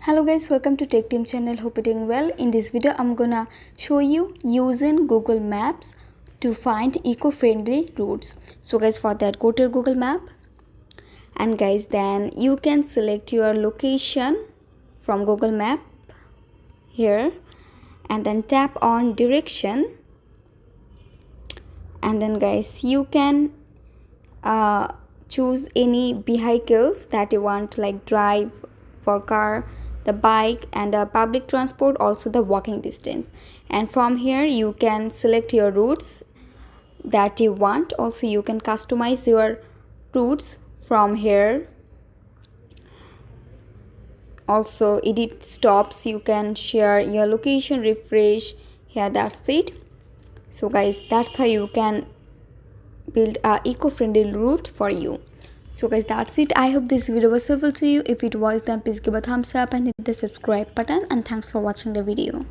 Hello guys, welcome to Tactim channel. Hope you're doing well. In this video I'm gonna show you using Google Maps to find eco-friendly routes. So guys, for that go to your Google Map, and guys then you can select your location from Google Map here, and then tap on direction, and then guys you can choose any vehicles that you want, like drive, for car, the bike, and the public transport, also the walking distance. And from here you can select your routes that you want. Also you can customize your routes from here. Also edit stops, you can share your location, refresh here. That's it. So guys, that's how you can build a eco-friendly route for you. So guys, that's it. I hope this video was helpful to you. If it was, then please give a thumbs up and hit the subscribe button, and thanks for watching the video.